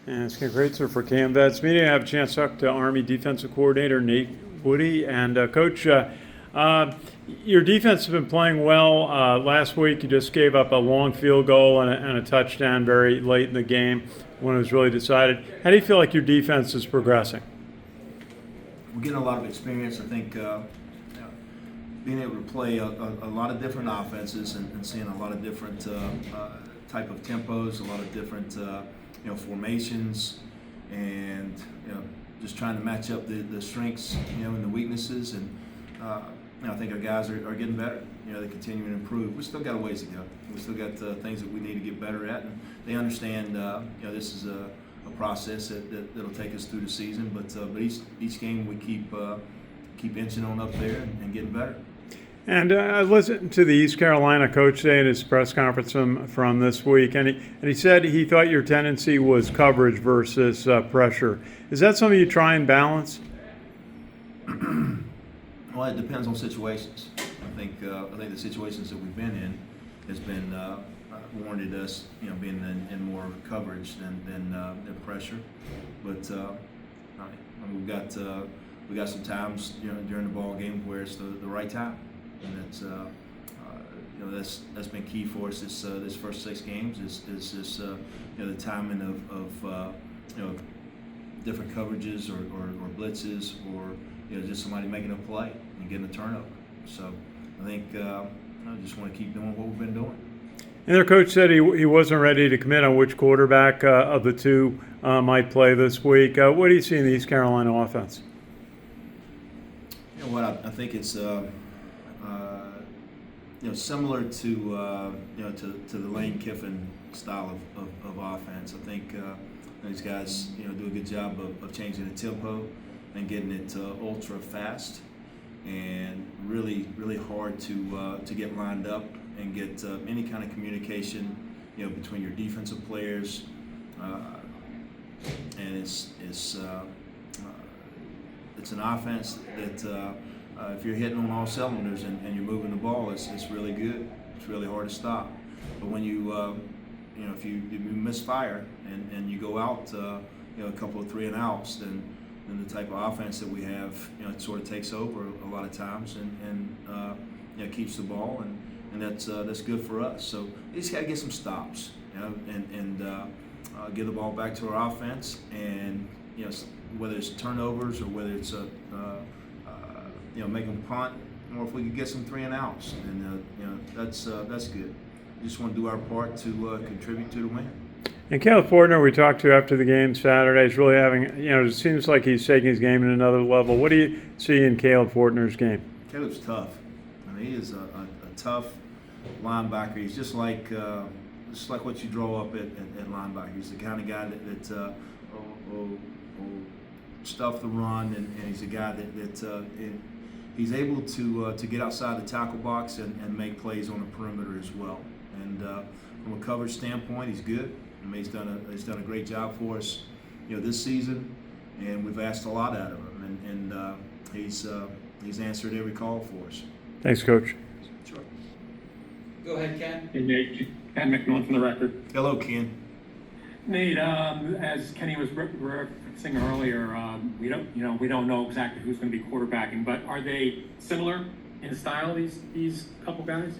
And it's great, sir, for Cam Vets meeting. I have a chance to talk to Army defensive coordinator Nate Woody. And Coach, your defense has been playing well. Last week, you just gave up a long field goal and a touchdown very late in the game when it was really decided. How do you feel like your defense is progressing? We're getting a lot of experience. I think being able to play a lot of different offenses and seeing a lot of different type of tempos, a lot of different formations, and just trying to match up the strengths and the weaknesses. And I think our guys are getting better. They're continuing to improve. We still got a ways to go. We still got things that we need to get better at, and they understand. This is a process that'll take us through the season. But each game we keep inching on up there and getting better. And I listened to the East Carolina coach today in his press conference from this week, and he said he thought your tendency was coverage versus pressure. Is that something you try and balance? Well, it depends on situations. I think the situations that we've been in has been warranted us, being in more coverage than pressure. But we've got some times during the ball game where it's the right time. And that's been key for us this first 6 games is this the timing of different coverages or blitzes or just somebody making a play and getting a turnover. So I think I just want to keep doing what we've been doing. And their coach said he wasn't ready to commit on which quarterback of the two might play this week. What do you see in the East Carolina offense? I think it's similar to the Lane Kiffin style of offense. I think these guys do a good job of changing the tempo and getting it ultra fast and really hard to get lined up and get any kind of communication between your defensive players and it's an offense that if you're hitting on all cylinders and you're moving the ball, it's really good. It's really hard to stop. But when if you misfire and you go out a couple of 3 and outs, then the type of offense that we have it sort of takes over a lot of times and keeps the ball and that's good for us. So we just got to get some stops and get the ball back to our offense and whether it's turnovers or whether it's make them punt, or if we could get some 3 and outs, and that's good. We just want to do our part to contribute to the win. And Caleb Fortner, we talked to after the game Saturday, is really having, it seems like he's taking his game to another level. What do you see in Caleb Fortner's game? Caleb's tough. I mean, he is a tough linebacker. He's just like what you draw up at linebacker. He's the kind of guy that will stuff the run, and he's a guy that he's able to get outside the tackle box and make plays on the perimeter as well. And from a coverage standpoint, he's good. I mean, he's done a great job for us, this season, and we've asked a lot out of him, and he's answered every call for us. Thanks, Coach. Sure. Go ahead, Ken. Hey, Nate. Ken McMillan from the Record. Hello, Ken. Nate, as Kenny was referencing earlier, we don't know exactly who's going to be quarterbacking, but are they similar in style? These couple guys.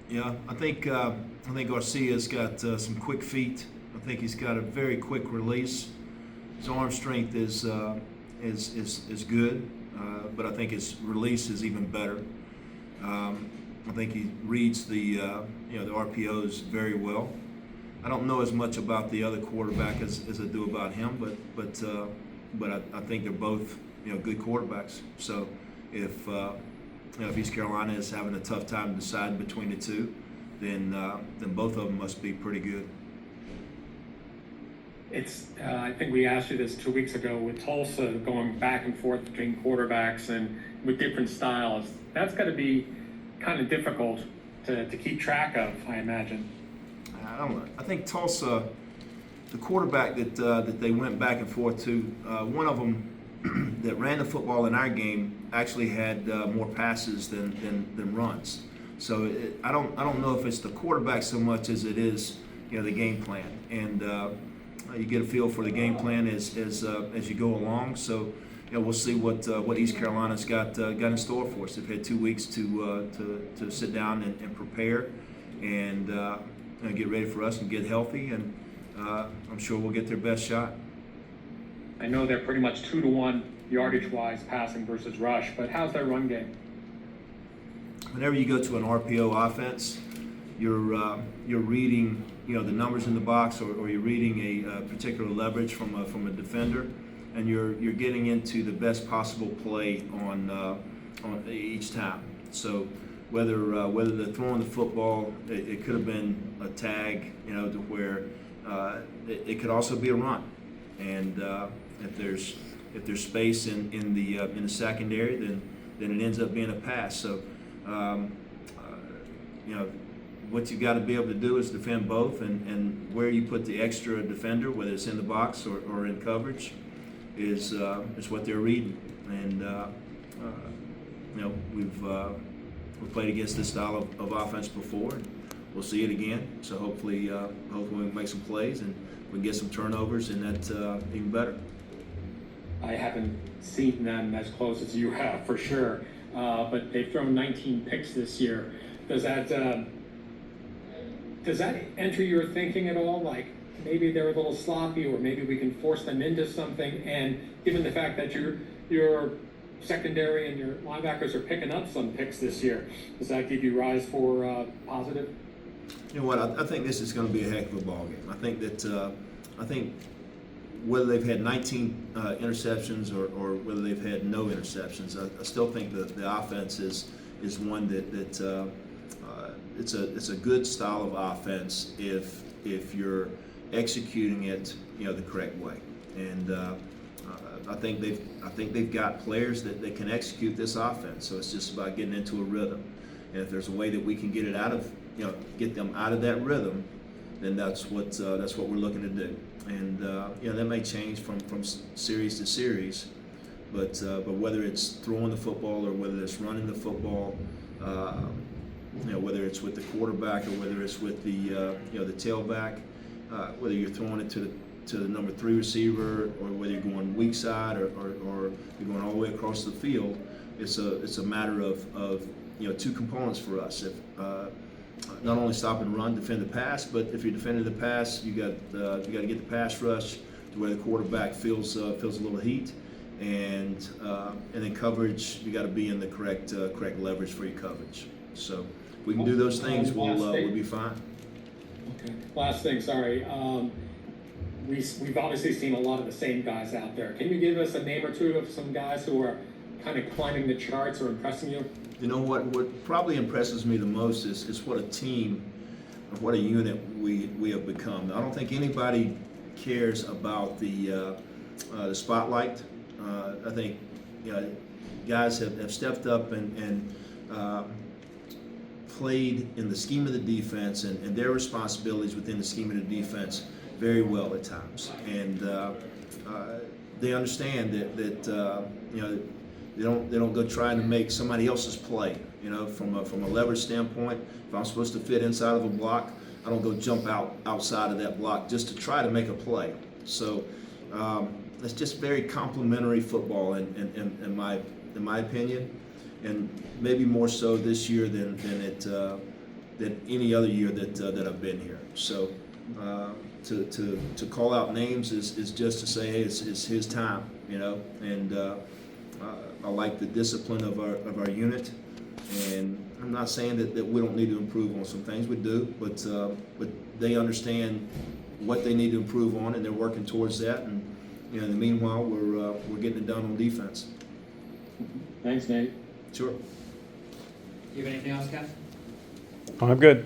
Yeah, I think Garcia's got some quick feet. I think he's got a very quick release. His arm strength is good, but I think his release is even better. I think he reads the RPOs very well. I don't know as much about the other quarterback as I do about him, but I think they're both good quarterbacks. So if East Carolina is having a tough time deciding between the two, then both of them must be pretty good. I think we asked you this 2 weeks ago with Tulsa going back and forth between quarterbacks and with different styles. That's got to be kind of difficult to keep track of, I imagine. I don't know. I think Tulsa, the quarterback that they went back and forth to, one of them that ran the football in our game actually had more passes than runs. So I don't know if it's the quarterback so much as it is the game plan. and you get a feel for the game plan as you go along. So, we'll see what East Carolina's got in store for us. They've had 2 weeks to sit down and prepare and get ready for us and get healthy, and I'm sure we'll get their best shot. I know they're pretty much 2-to-1 yardage-wise passing versus rush, but how's their run game? Whenever you go to an RPO offense, you're reading the numbers in the box, or you're reading a particular leverage from a defender, and you're getting into the best possible play on each time. So whether they're throwing the football, it could have been a tag, to where it could also be a run, and if there's space in the secondary, then it ends up being a pass. So what you've got to be able to do is defend both, and where you put the extra defender, whether it's in the box or in coverage, is what they're reading. And we've played against this style of offense before, and we'll see it again. So hopefully we can make some plays and we can get some turnovers, and that's even better. I haven't seen them as close as you have, for sure, but they've thrown 19 picks this year. Does that enter your thinking at all? Like, maybe they're a little sloppy, or maybe we can force them into something? And given the fact that your secondary and your linebackers are picking up some picks this year, does that give you rise for positive? You know what? I think this is going to be a heck of a ball game. I think whether they've had 19 interceptions or whether they've had no interceptions, I still think that the offense is one that it's a good style of offense if you're executing it the correct way. And I think they've got players that can execute this offense. So it's just about getting into a rhythm. And if there's a way that we can get them out of that rhythm, then that's what we're looking to do. And that may change from series to series, but whether it's throwing the football or whether it's running the football, whether it's with the quarterback or whether it's with the tailback, whether you're throwing it to the number 3 receiver, or whether you're going weak side or you're going all the way across the field, it's a matter of 2 components for us. If not only stop and run, defend the pass, but if you're defending the pass, you got to get the pass rush to where the quarterback feels a little heat, and then coverage, you got to be in the correct leverage for your coverage. So if we can do those things, we'll be fine. Okay. Last thing, sorry. We've obviously seen a lot of the same guys out there. Can you give us a name or two of some guys who are kind of climbing the charts or impressing you? You know what probably impresses me the most is what a team, what a unit we have become. I don't think anybody cares about the spotlight. I think guys have stepped up and played in the scheme of the defense and their responsibilities within the scheme of the defense very well at times. And they understand that they don't go trying to make somebody else's play. From a leverage standpoint, if I'm supposed to fit inside of a block, I don't go jump outside of that block just to try to make a play. So it's just very complimentary football in my opinion, and maybe more so this year than any other year that I've been here. So to call out names is just to say, hey, it's his time, and I like the discipline of our unit, and I'm not saying that we don't need to improve on some things. We do, but they understand what they need to improve on, and they're working towards that. And in the meanwhile, we're getting it done on defense. Thanks, Nate. Sure. You have anything else, Ken? I'm good.